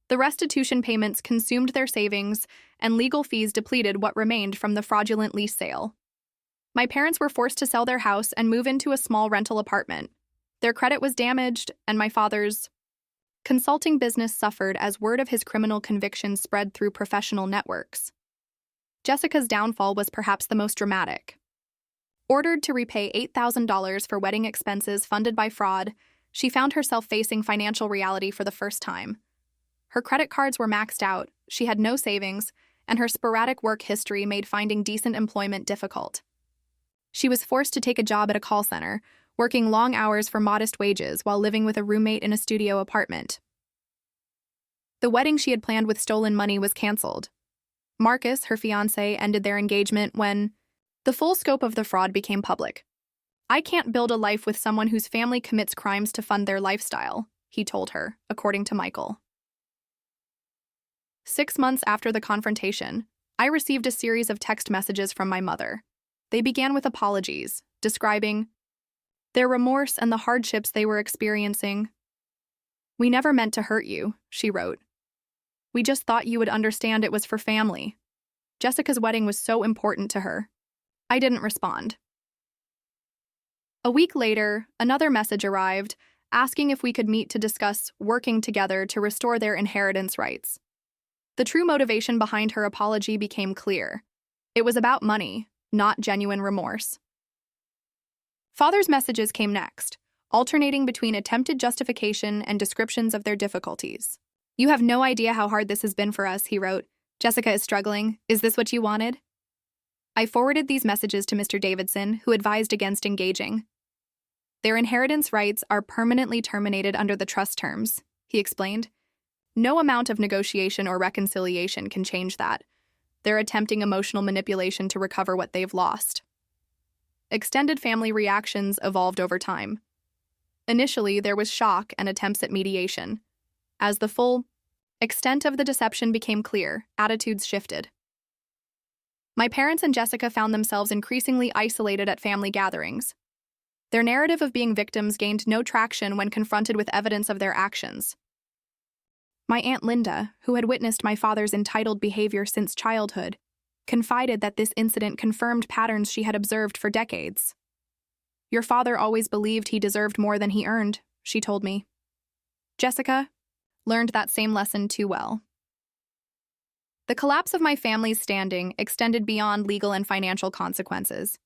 The restitution payments consumed their savings, and legal fees depleted what remained from the fraudulent lease sale. My parents were forced to sell their house and move into a small rental apartment. Their credit was damaged, and my father's consulting business suffered as word of his criminal convictions spread through professional networks. Jessica's downfall was perhaps the most dramatic. Ordered to repay $8,000 for wedding expenses funded by fraud, she found herself facing financial reality for the first time. Her credit cards were maxed out, she had no savings, and her sporadic work history made finding decent employment difficult. She was forced to take a job at a call center, working long hours for modest wages while living with a roommate in a studio apartment. The wedding she had planned with stolen money was canceled. Marcus, her fiancé, ended their engagement when the full scope of the fraud became public. "I can't build a life with someone whose family commits crimes to fund their lifestyle," he told her, according to Michael. 6 months after the confrontation, I received a series of text messages from my mother. They began with apologies, describing their remorse and the hardships they were experiencing. "We never meant to hurt you," she wrote. "We just thought you would understand it was for family." Jessica's wedding was so important to her. I didn't respond. A week later, another message arrived, asking if we could meet to discuss working together to restore their inheritance rights. The true motivation behind her apology became clear. It was about money, not genuine remorse. Father's messages came next, alternating between attempted justification and descriptions of their difficulties. "You have no idea how hard this has been for us," he wrote. "Jessica is struggling. Is this what you wanted?" I forwarded these messages to Mr. Davidson, who advised against engaging. "Their inheritance rights are permanently terminated under the trust terms," he explained. "No amount of negotiation or reconciliation can change that. They're attempting emotional manipulation to recover what they've lost." Extended family reactions evolved over time. Initially, there was shock and attempts at mediation. As the full extent of the deception became clear, attitudes shifted. My parents and Jessica found themselves increasingly isolated at family gatherings. Their narrative of being victims gained no traction when confronted with evidence of their actions. My Aunt Linda, who had witnessed my father's entitled behavior since childhood, confided that this incident confirmed patterns she had observed for decades. "Your father always believed he deserved more than he earned," she told me. Jessica learned that same lesson too well. The collapse of my family's standing extended beyond legal and financial consequences.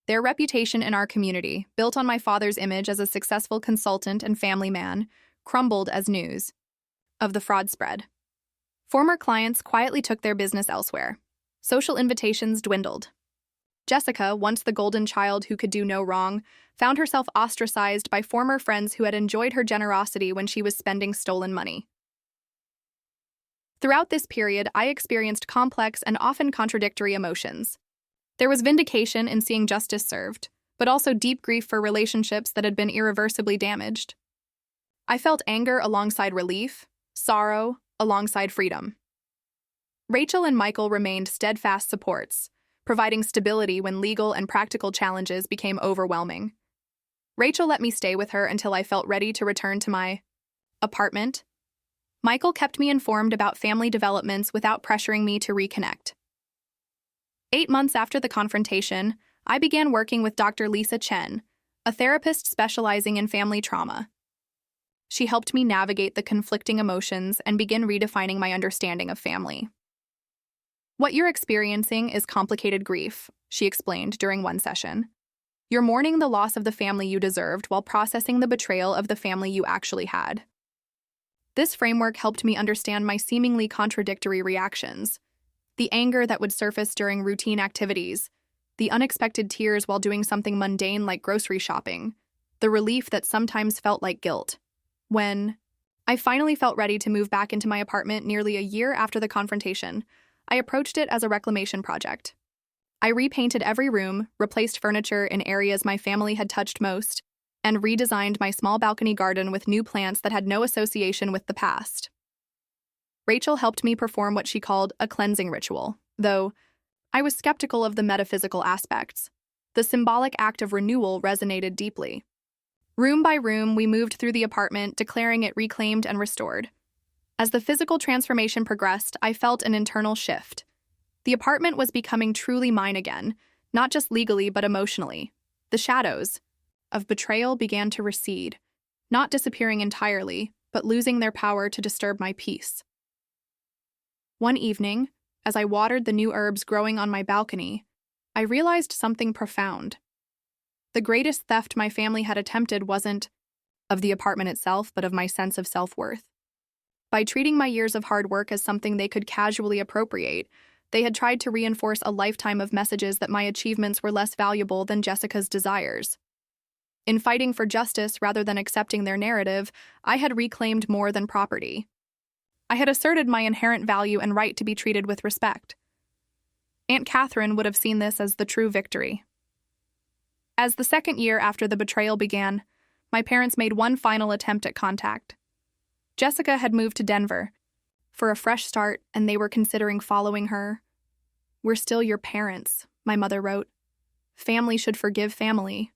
Their reputation in our community, built on my father's image as a successful consultant and family man, crumbled as news of the fraud spread. Former clients quietly took their business elsewhere. Social invitations dwindled. Jessica, once the golden child who could do no wrong, found herself ostracized by former friends who had enjoyed her generosity when she was spending stolen money. Throughout this period, I experienced complex and often contradictory emotions. There was vindication in seeing justice served, but also deep grief for relationships that had been irreversibly damaged. I felt anger alongside relief, sorrow alongside freedom. Rachel and Michael remained steadfast supports, providing stability when legal and practical challenges became overwhelming. Rachel let me stay with her until I felt ready to return to my apartment. Michael kept me informed about family developments without pressuring me to reconnect. 8 months after the confrontation, I began working with Dr. Lisa Chen, a therapist specializing in family trauma. She helped me navigate the conflicting emotions and begin redefining my understanding of family. "What you're experiencing is complicated grief," she explained during one session. You're mourning the loss of the family you deserved while processing the betrayal of the family you actually had. This framework helped me understand my seemingly contradictory reactions: the anger that would surface during routine activities, the unexpected tears while doing something mundane like grocery shopping, the relief that sometimes felt like guilt. When I finally felt ready to move back into my apartment nearly a year after the confrontation, I approached it as a reclamation project. I repainted every room, replaced furniture in areas my family had touched most, and redesigned my small balcony garden with new plants that had no association with the past. Rachel helped me perform what she called a cleansing ritual, though I was skeptical of the metaphysical aspects. The symbolic act of renewal resonated deeply. Room by room, we moved through the apartment, declaring it reclaimed and restored. As the physical transformation progressed, I felt an internal shift. The apartment was becoming truly mine again, not just legally but emotionally. The shadows of betrayal began to recede, not disappearing entirely, but losing their power to disturb my peace. One evening, as I watered the new herbs growing on my balcony, I realized something profound. The greatest theft my family had attempted wasn't of the apartment itself, but of my sense of self-worth. By treating my years of hard work as something they could casually appropriate, they had tried to reinforce a lifetime of messages that my achievements were less valuable than Jessica's desires. In fighting for justice rather than accepting their narrative, I had reclaimed more than property. I had asserted my inherent value and right to be treated with respect. Aunt Katherine would have seen this as the true victory. As the second year after the betrayal began, my parents made one final attempt at contact. Jessica had moved to Denver for a fresh start, and they were considering following her. "We're still your parents," my mother wrote. "Family should forgive family."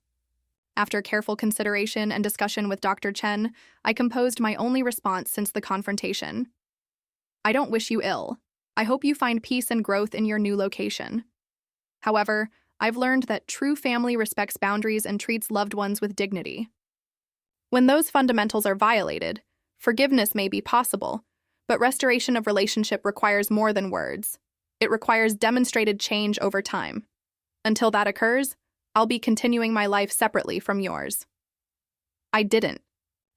After careful consideration and discussion with Dr. Chen, I composed my only response since the confrontation. "I don't wish you ill. I hope you find peace and growth in your new location. However, I've learned that true family respects boundaries and treats loved ones with dignity. When those fundamentals are violated, forgiveness may be possible, but restoration of relationship requires more than words. It requires demonstrated change over time. Until that occurs, I'll be continuing my life separately from yours." I didn't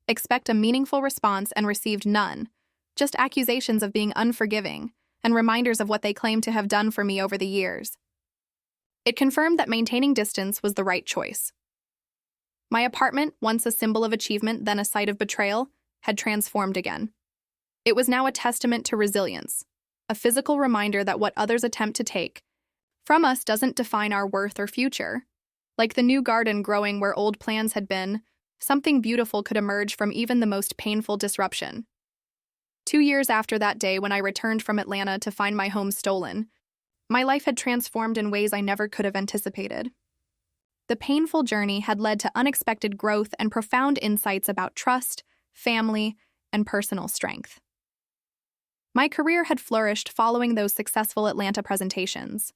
expect a meaningful response and received none, just accusations of being unforgiving and reminders of what they claimed to have done for me over the years. It confirmed that maintaining distance was the right choice. My apartment, once a symbol of achievement, then a site of betrayal, had transformed again. It was now a testament to resilience, a physical reminder that what others attempt to take from us doesn't define our worth or future. Like the new garden growing where old plans had been, something beautiful could emerge from even the most painful disruption. 2 years after that day, when I returned from Atlanta to find my home stolen, my life had transformed in ways I never could have anticipated. The painful journey had led to unexpected growth and profound insights about trust, family, and personal strength. My career had flourished following those successful Atlanta presentations.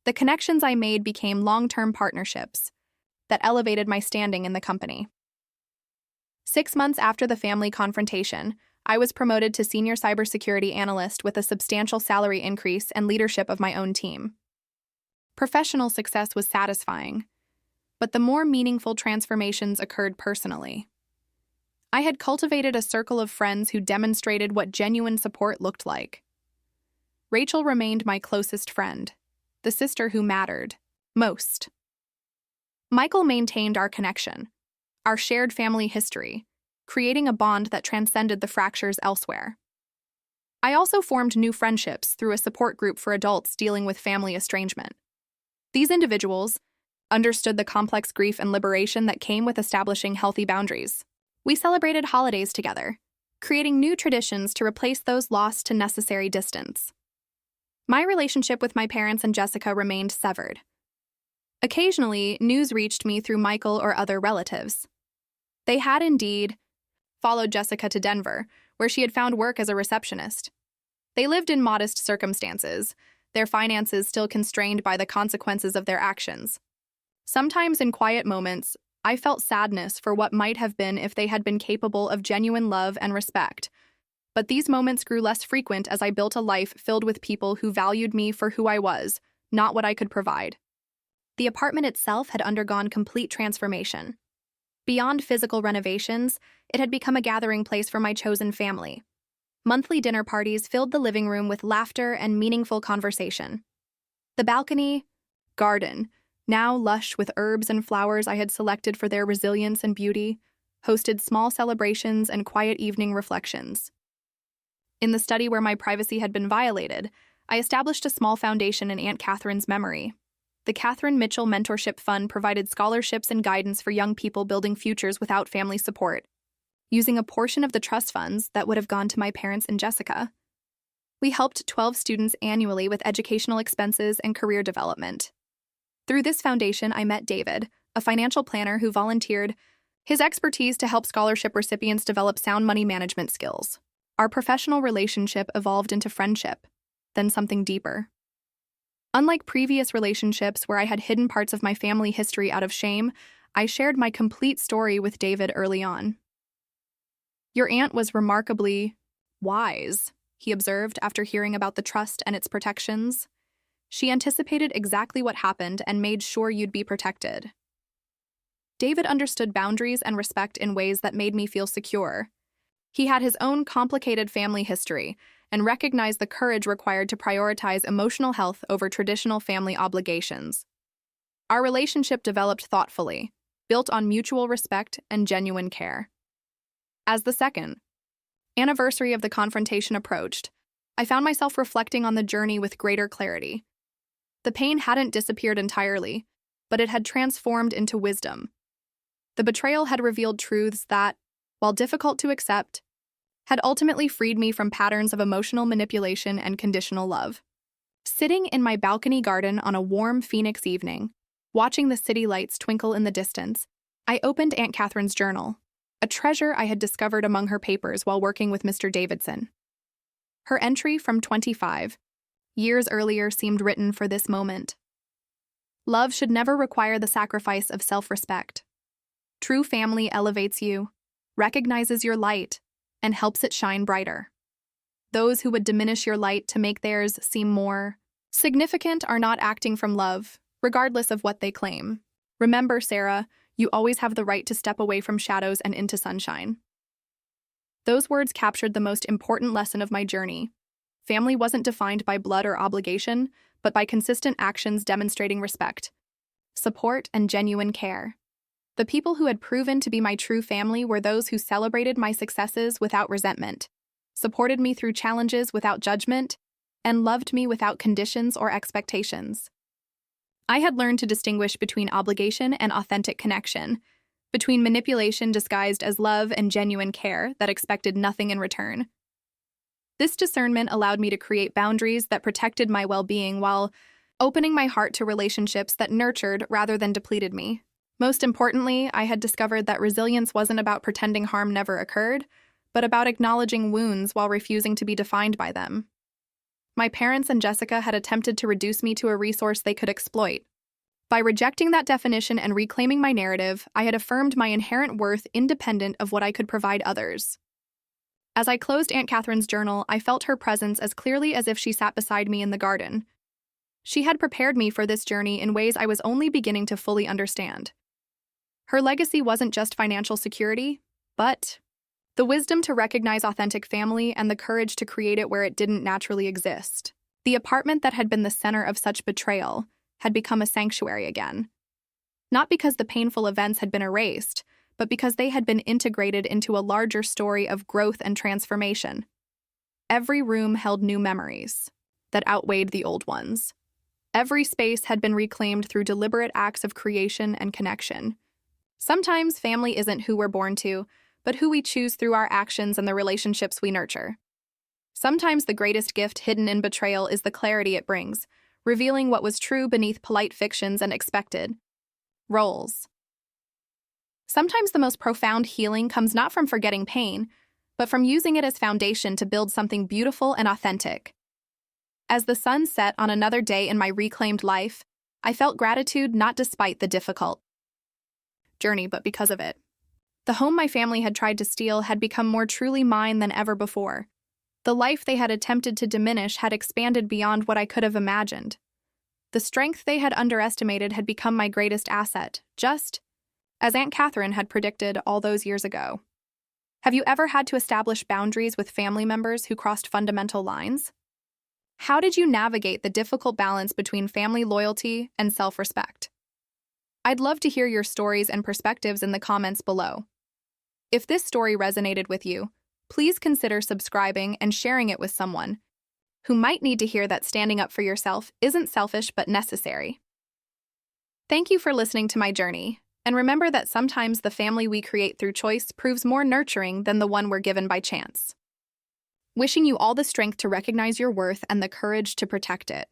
The connections I made became long-term partnerships that elevated my standing in the company. 6 months after the family confrontation, I was promoted to senior cybersecurity analyst with a substantial salary increase and leadership of my own team. Professional success was satisfying, but the more meaningful transformations occurred personally. I had cultivated a circle of friends who demonstrated what genuine support looked like. Rachel remained my closest friend, the sister who mattered most. Michael maintained our connection, our shared family history, creating a bond that transcended the fractures elsewhere. I also formed new friendships through a support group for adults dealing with family estrangement. These individuals understood the complex grief and liberation that came with establishing healthy boundaries. We celebrated holidays together, creating new traditions to replace those lost to necessary distance. My relationship with my parents and Jessica remained severed. Occasionally, news reached me through Michael or other relatives. They had indeed followed Jessica to Denver, where she had found work as a receptionist. They lived in modest circumstances, their finances still constrained by the consequences of their actions. Sometimes in quiet moments, I felt sadness for what might have been if they had been capable of genuine love and respect. But these moments grew less frequent as I built a life filled with people who valued me for who I was, not what I could provide. The apartment itself had undergone complete transformation. Beyond physical renovations, it had become a gathering place for my chosen family. Monthly dinner parties filled the living room with laughter and meaningful conversation. The balcony, garden, now lush with herbs and flowers I had selected for their resilience and beauty, hosted small celebrations and quiet evening reflections. In the study where my privacy had been violated, I established a small foundation in Aunt Katherine's memory. The Catherine Mitchell Mentorship Fund provided scholarships and guidance for young people building futures without family support, using a portion of the trust funds that would have gone to my parents and Jessica. We helped 12 students annually with educational expenses and career development. Through this foundation, I met David, a financial planner who volunteered his expertise to help scholarship recipients develop sound money management skills. Our professional relationship evolved into friendship, then something deeper. Unlike previous relationships where I had hidden parts of my family history out of shame, I shared my complete story with David early on. "Your aunt was remarkably wise," he observed after hearing about the trust and its protections. "She anticipated exactly what happened and made sure you'd be protected." David understood boundaries and respect in ways that made me feel secure. He had his own complicated family history and recognized the courage required to prioritize emotional health over traditional family obligations. Our relationship developed thoughtfully, built on mutual respect and genuine care. As the second anniversary of the confrontation approached, I found myself reflecting on the journey with greater clarity. The pain hadn't disappeared entirely, but it had transformed into wisdom. The betrayal had revealed truths that, while difficult to accept, had ultimately freed me from patterns of emotional manipulation and conditional love. Sitting in my balcony garden on a warm Phoenix evening, watching the city lights twinkle in the distance, I opened Aunt Katherine's journal, a treasure I had discovered among her papers while working with Mr. Davidson. Her entry from 25 years earlier seemed written for this moment. "Love should never require the sacrifice of self-respect. True family elevates you, recognizes your light, and helps it shine brighter. Those who would diminish your light to make theirs seem more significant are not acting from love, regardless of what they claim. Remember, Sarah, you always have the right to step away from shadows and into sunshine." Those words captured the most important lesson of my journey. Family wasn't defined by blood or obligation, but by consistent actions demonstrating respect, support, and genuine care. The people who had proven to be my true family were those who celebrated my successes without resentment, supported me through challenges without judgment, and loved me without conditions or expectations. I had learned to distinguish between obligation and authentic connection, between manipulation disguised as love and genuine care that expected nothing in return. This discernment allowed me to create boundaries that protected my well-being while opening my heart to relationships that nurtured rather than depleted me. Most importantly, I had discovered that resilience wasn't about pretending harm never occurred, but about acknowledging wounds while refusing to be defined by them. My parents and Jessica had attempted to reduce me to a resource they could exploit. By rejecting that definition and reclaiming my narrative, I had affirmed my inherent worth independent of what I could provide others. As I closed Aunt Katherine's journal, I felt her presence as clearly as if she sat beside me in the garden. She had prepared me for this journey in ways I was only beginning to fully understand. Her legacy wasn't just financial security, but the wisdom to recognize authentic family and the courage to create it where it didn't naturally exist. The apartment that had been the center of such betrayal had become a sanctuary again. Not because the painful events had been erased, but because they had been integrated into a larger story of growth and transformation. Every room held new memories that outweighed the old ones. Every space had been reclaimed through deliberate acts of creation and connection. Sometimes family isn't who we're born to, but who we choose through our actions and the relationships we nurture. Sometimes the greatest gift hidden in betrayal is the clarity it brings, revealing what was true beneath polite fictions and expected roles. Sometimes the most profound healing comes not from forgetting pain, but from using it as foundation to build something beautiful and authentic. As the sun set on another day in my reclaimed life, I felt gratitude not despite the difficult journey, but because of it. The home my family had tried to steal had become more truly mine than ever before. The life they had attempted to diminish had expanded beyond what I could have imagined. The strength they had underestimated had become my greatest asset, just as Aunt Katherine had predicted all those years ago. Have you ever had to establish boundaries with family members who crossed fundamental lines? How did you navigate the difficult balance between family loyalty and self-respect? I'd love to hear your stories and perspectives in the comments below. If this story resonated with you, please consider subscribing and sharing it with someone who might need to hear that standing up for yourself isn't selfish but necessary. Thank you for listening to my journey, and remember that sometimes the family we create through choice proves more nurturing than the one we're given by chance. Wishing you all the strength to recognize your worth and the courage to protect it.